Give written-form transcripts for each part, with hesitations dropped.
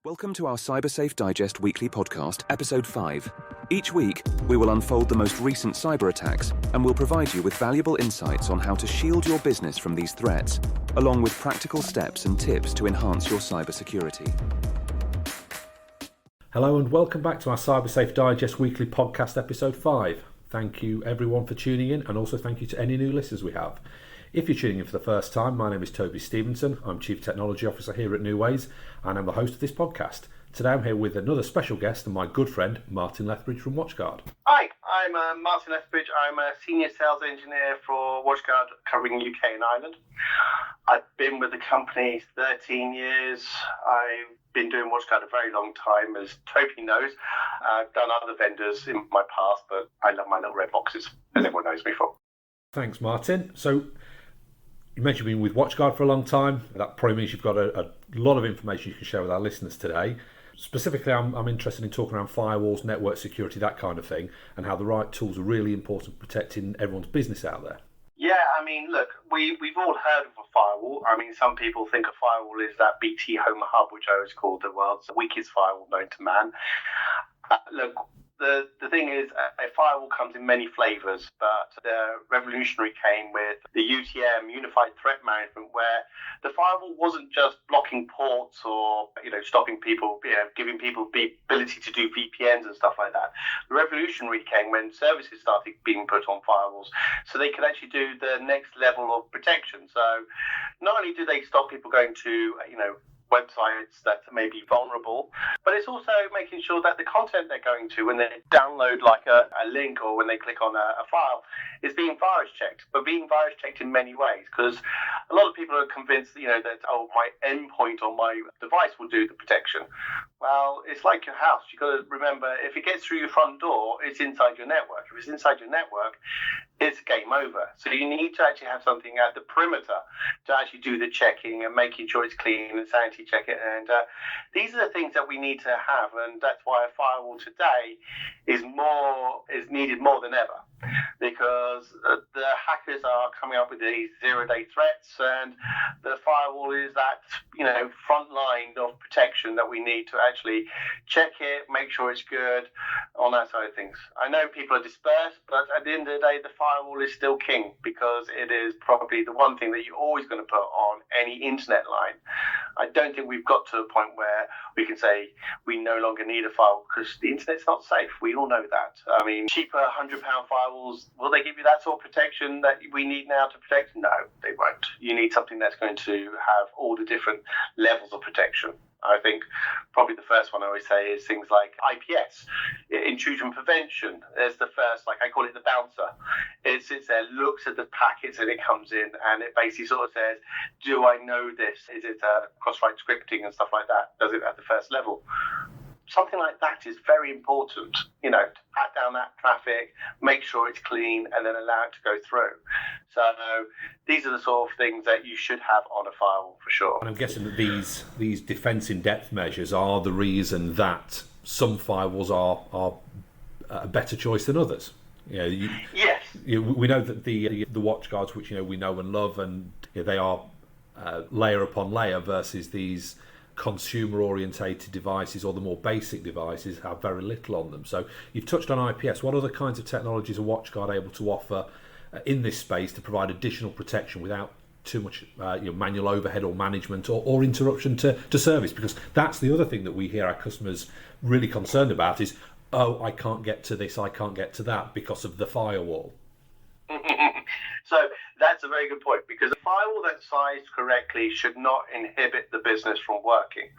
Welcome to our Cybersafe Digest Weekly Podcast, Episode 5. Each week, we will unfold the most recent cyber attacks and will provide you with valuable insights on how to shield your business from these threats, along with practical steps and tips to enhance your cybersecurity. Hello and welcome back to our Cybersafe Digest Weekly Podcast, Episode 5. Thank you everyone for tuning in, and also thank you to any new listeners we have. If you're tuning in for the first time, my name is Toby Stevenson. I'm Chief Technology Officer here at NewWays, and I'm the host of this podcast. Today I'm here with another special guest and my good friend, Martin Lethbridge from Watchguard. Hi, I'm Martin Lethbridge. I'm a Senior Sales Engineer for Watchguard, covering UK and Ireland. I've been with the company 13 years. I've been doing Watchguard a very long time, as Toby knows. I've done other vendors in my past, but I love my little red boxes, as everyone knows me for. Thanks, Martin. So, you mentioned you've been with Watchguard for a long time. That probably means you've got a lot of information you can share with our listeners today. Specifically, I'm interested in talking around firewalls, network security, that kind of thing, and how the right tools are really important for protecting everyone's business out there. Yeah, I mean, look, we've all heard of a firewall. I mean, some people think a firewall is that BT Home Hub, which I always call the world's weakest firewall known to man. Look, the thing is, a firewall comes in many flavors, but the revolutionary came with the UTM, Unified Threat Management, where the firewall wasn't just blocking ports or, stopping people, giving people the ability to do VPNs and stuff like that. The revolutionary came when services started being put on firewalls, so they could actually do the next level of protection. So not only do they stop people going to, websites that may be vulnerable, but it's also making sure that the content they're going to, when they download like a link or when they click on a file, is being virus checked, but being virus checked in many ways, because a lot of people are convinced, that, my endpoint on my device will do the protection. Well, it's like your house. You've got to remember, if it gets through your front door, it's inside your network. If it's inside your network, it's game over. So you need to actually have something at the perimeter to actually do the checking and making sure it's clean and sanity check it. And these are the things that we need to have, and that's why a firewall today is needed more than ever, because the hackers are coming up with these zero-day threats, and the firewall is that front line of protection that we need to actually check it, make sure it's good on that side of things. I know people are dispersed, but at the end of the day, the firewall is still king, because it is probably the one thing that you're always going to put on any internet line. I don't think we've got to a point where we can say we no longer need a firewall, because the internet's not safe. We all know that. I mean, cheaper £100 firewalls, will they give you that sort of protection that we need now to protect? No, they won't. You need something that's going to have all the different levels of protection. I think probably the first one I always say is things like IPS, intrusion prevention. There's the first, I call it the bouncer. It sits there, looks at the packets and it comes in, and it basically sort of says, do I know this? Is it cross-site scripting and stuff like that? Does it at the first level? Something like that is very important, to pat down that traffic, make sure it's clean, and then allow it to go through. So these are the sort of things that you should have on a firewall for sure. And I'm guessing that these defense in depth measures are the reason that some firewalls are a better choice than others. Yes. We know that the Watchguards, which we know and love, and they are layer upon layer, versus these consumer-orientated devices or the more basic devices have very little on them. So you've touched on IPS. What other kinds of technologies are Watchguard able to offer in this space to provide additional protection without too much manual overhead or management or interruption to service? Because that's the other thing that we hear our customers really concerned about is, I can't get to this, I can't get to that because of the firewall. So that's a very good point, because a firewall that's sized correctly should not inhibit the business from working.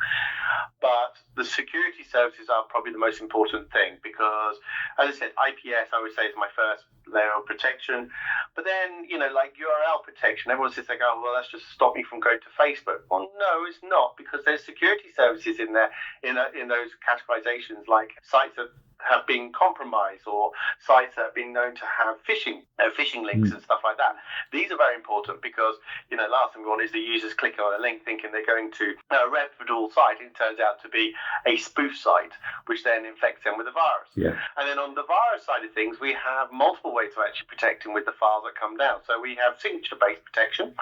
But the security services are probably the most important thing, because, as I said, IPS, I would say, is my first layer of protection. But then, like URL protection, everyone says, well, that's just stop me from going to Facebook. Well, no, it's not, because there's security services in there, in those categorizations, like sites that have been compromised or sites that have been known to have phishing links and stuff like that. These are very important, because last thing we want is the users clicking on a link thinking they're going to a reputable site, and it turns out to be a spoof site, which then infects them with a virus. Yeah. And then on the virus side of things, we have multiple ways of actually protecting with the files that come down. So we have signature-based protection,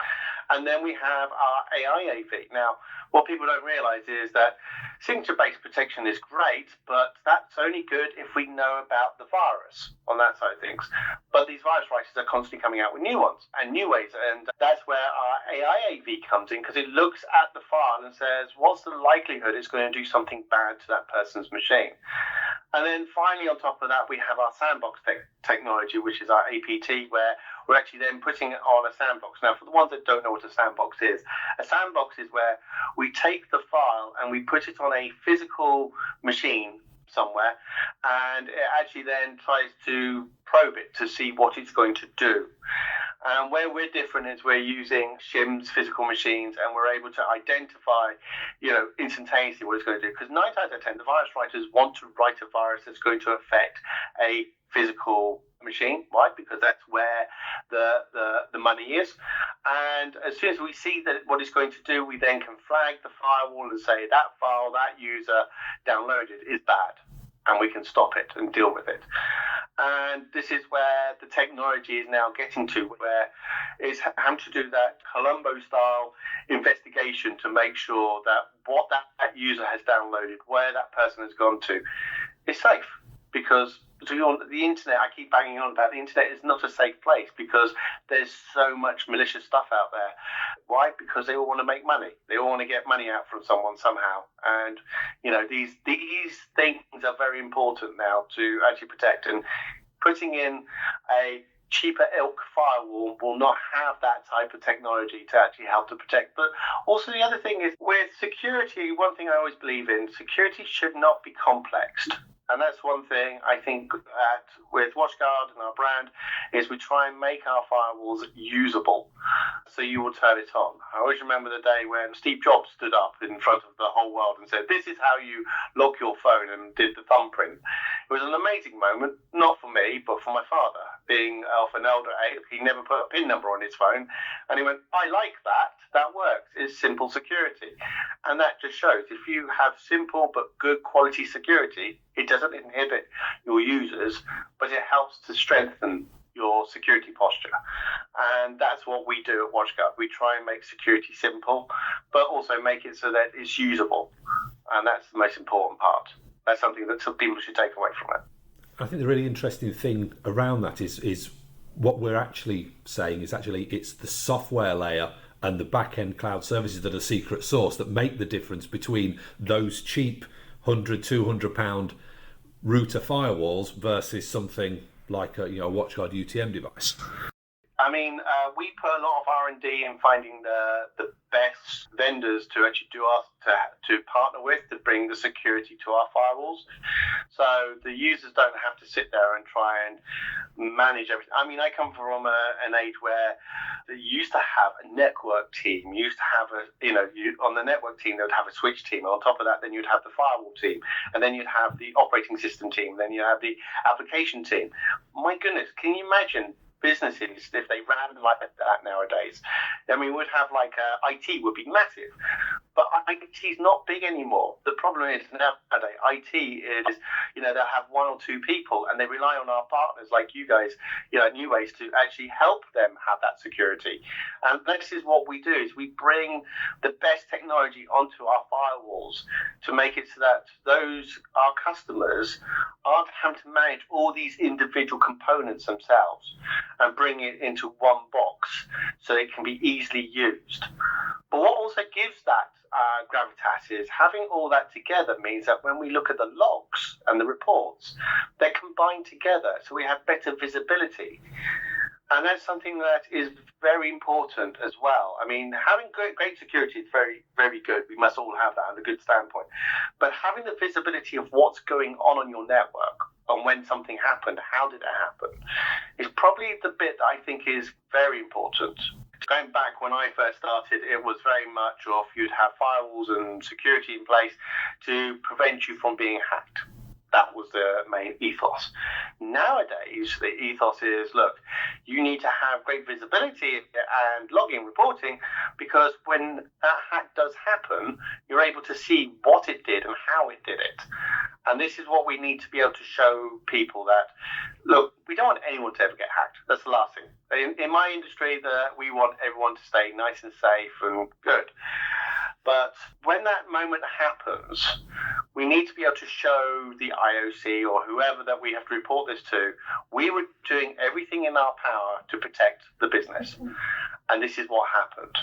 and then we have our AI AV. Now, what people don't realize is that signature-based protection is great, but that's only good if we know about the virus on that side of things. But these virus writers are constantly coming out with new ones and new ways, and that's where our AIAV comes in, because it looks at the file and says, what's the likelihood it's going to do something bad to that person's machine? And then finally, on top of that, we have our sandbox technology, which is our APT, where we're actually then putting it on a sandbox. Now, for the ones that don't know what a sandbox is where we take the file and we put it on a physical machine somewhere, and it actually then tries to probe it to see what it's going to do. And where we're different is we're using shims, physical machines, and we're able to identify, instantaneously what it's going to do. Because 9 times out of 10, the virus writers want to write a virus that's going to affect a physical machine, right? Because that's where the money is. And as soon as we see that what it's going to do, we then can flag the firewall and say that file that user downloaded is bad, and we can stop it and deal with it. And this is where the technology is now getting to, where it's having to do that Columbo-style investigation to make sure that what that user has downloaded, where that person has gone to, is safe. Because the internet, I keep banging on about the internet, is not a safe place because there's so much malicious stuff out there. Why? Because they all want to make money. They all want to get money out from someone somehow. And, these things are very important now to actually protect. And putting in a cheaper ilk firewall will not have that type of technology to actually help to protect. But also the other thing is, with security, one thing I always believe in, security should not be complex. And that's one thing I think that with Watchguard and our brand is we try and make our firewalls usable. So you will turn it on. I always remember the day when Steve Jobs stood up in front of the whole world and said, this is how you lock your phone, and did the thumbprint. It was an amazing moment, not for me, but for my father. Being of an elder age, he never put a PIN number on his phone. And he went, I like that. That works. It's simple security. And that just shows if you have simple but good quality security, it doesn't inhibit your users, but it helps to strengthen your security posture. And that's what we do at Watchguard. We try and make security simple, but also make it so that it's usable. And that's the most important part. That's something that some people should take away from it. I think the really interesting thing around that is what we're actually saying is actually it's the software layer and the back-end cloud services that are secret sauce that make the difference between those cheap £100, £200 router firewalls versus something like a WatchGuard UTM device. I mean, we put a lot of R&D in finding the best vendors to actually to partner with to bring the security to our firewalls. So the users don't have to sit there and try and manage everything. I mean, I come from an age where they used to have a network team. You used to have on the network team, they would have a switch team. And on top of that, then you'd have the firewall team. And then you'd have the operating system team. Then you have the application team. My goodness, can you imagine businesses if they ran like that nowadays? I mean, we'd have IT would be massive, but IT is not big anymore. The problem is nowadays IT is they'll have one or two people, and they rely on our partners like you guys, New Ways, to actually help them have that security. And this is what we do: is we bring the best technology onto our firewalls to make it so that our customers aren't having to manage all these individual components themselves, and bring it into one box so it can be easily used. But what also gives that gravitas is having all that together means that when we look at the logs and the reports, they're combined together, so we have better visibility. And that's something that is very important as well. I mean, having great security is very, very good. We must all have that at a good standpoint. But having the visibility of what's going on your network, and when something happened, how did it happen, is probably the bit that I think is very important. Going back when I first started, it was very much of you'd have firewalls and security in place to prevent you from being hacked. That was the main ethos. Nowadays, the ethos is, look, you need to have great visibility and logging reporting, because when that hack does happen, you're able to see what it did and how it did it. And this is what we need to be able to show people that, look, we don't want anyone to ever get hacked. That's the last thing. In my industry, we want everyone to stay nice and safe and good. But when that moment happens, we need to be able to show the IOC or whoever that we have to report this to, we were doing everything in our power to protect the business. And this is what happened.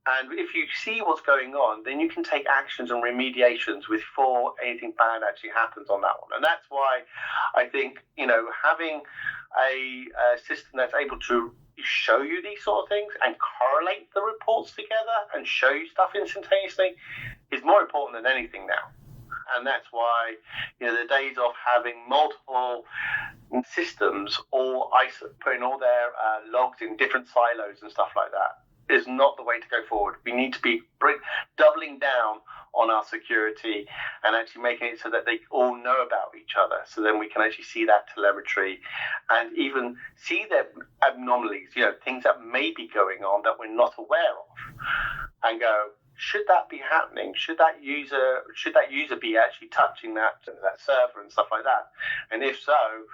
And if you see what's going on, then you can take actions and remediations before anything bad actually happens on that one. And that's why I think, having a system that's able to show you these sort of things and correlate the reports together and show you stuff instantaneously is more important than anything now. And that's why, the days of having multiple systems all putting all their logs in different silos and stuff like that is not the way to go forward. We need to be doubling down on our security and actually making it so that they all know about each other. So then we can actually see that telemetry and even see their anomalies, things that may be going on that we're not aware of, and go, should that be happening? Should that user be actually touching that server and stuff like that? And if so,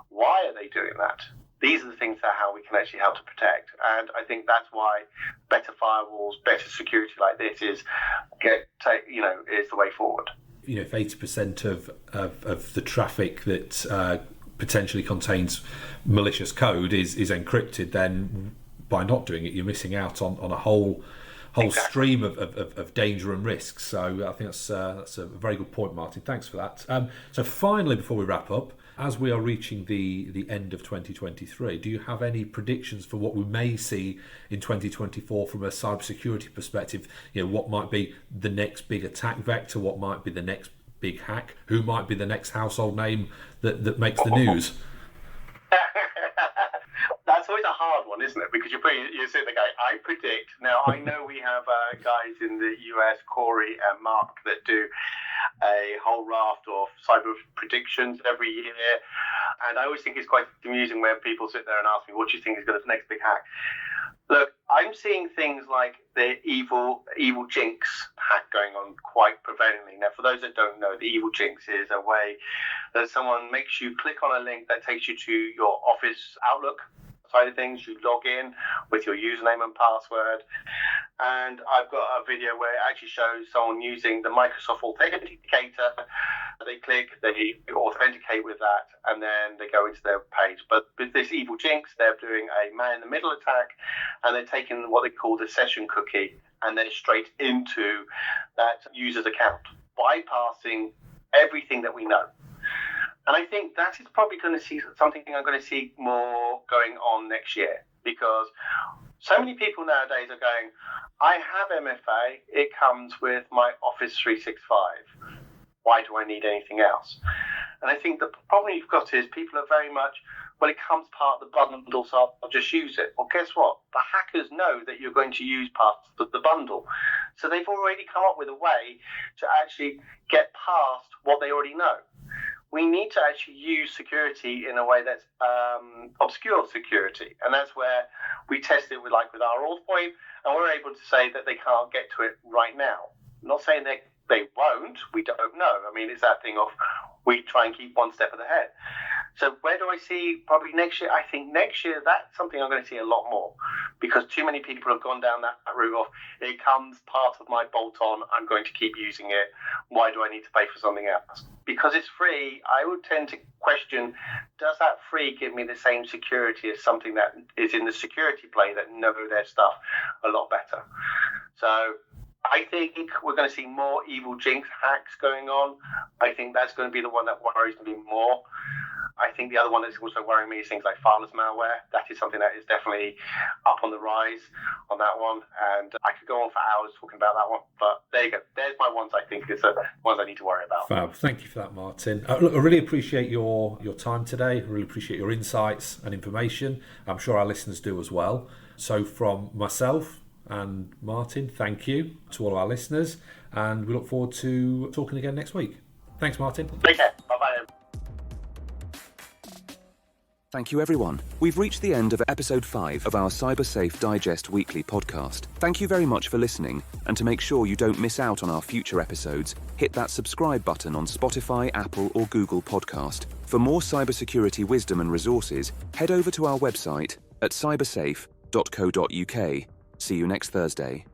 why are they doing that? These are the things that how we can actually help to protect. And I think that's why better firewalls, better security like this is the way forward. If 80% of the traffic that potentially contains malicious code is encrypted, then by not doing it, you're missing out on a whole stream of danger and risks. So I think that's a very good point, Martin. Thanks for that. So finally, before we wrap up, as we are reaching the end of 2023, do you have any predictions for what we may see in 2024 from a cybersecurity perspective? What might be the next big attack vector? What might be the next big hack? Who might be the next household name that makes the news? That's always a hard one, isn't it? Because you sit there going, I predict. Now, I know we have guys in the US, Corey and Mark, that do a whole raft of cyber predictions every year. And I always think it's quite amusing when people sit there and ask me, what do you think is going to be the next big hack? Look, I'm seeing things like the evil jinx hack going on quite prevalently. Now, for those that don't know, the evil jinx is a way that someone makes you click on a link that takes you to your Office Outlook side of things. You log in with your username and password, and I've got a video where it actually shows someone using the Microsoft Authenticator. They click, they authenticate with that, and then they go into their page. But with this evil jinx, they're doing a man-in-the-middle attack, and they're taking what they call the session cookie, and they're straight into that user's account, bypassing everything that we know. And I think that is probably going to see something I'm going to see more going on next year, because so many people nowadays are going, I have MFA, it comes with my Office 365. Why do I need anything else? And I think the problem you've got is people are very much, well, it comes part of the bundle, so I'll just use it. Well, guess what? The hackers know that you're going to use parts of the bundle. So they've already come up with a way to actually get past what they already know. We need to actually use security in a way that's obscure security. And that's where we test it with our auth point, and we're able to say that they can't get to it right now. I'm not saying they won't, we don't know. I mean, it's that thing of we try and keep one step ahead. So where do I see probably next year? I think next year that's something I'm going to see a lot more, because too many people have gone down that route of it comes part of my bolt-on, I'm going to keep using it. Why do I need to pay for something else? Because it's free, I would tend to question, does that free give me the same security as something that is in the security play that know their stuff a lot better? So I think we're going to see more evil jinx hacks going on. I think that's going to be the one that worries me more. I think the other one that's also worrying me is things like fileless malware. That is something that is definitely up on the rise on that one. And I could go on for hours talking about that one. But there you go. There's my ones I think is the ones I need to worry about. Fab. Thank you for that, Martin. Look, I really appreciate your time today. I really appreciate your insights and information. I'm sure our listeners do as well. So from myself and Martin, thank you to all our listeners. And we look forward to talking again next week. Thanks, Martin. Take care. Bye-bye. Thank you, everyone. We've reached the end of episode 5 of our Cybersafe Digest Weekly Podcast. Thank you very much for listening, and to make sure you don't miss out on our future episodes, hit that subscribe button on Spotify, Apple or Google Podcast. For more cybersecurity wisdom and resources, head over to our website at cybersafe.co.uk. See you next Thursday.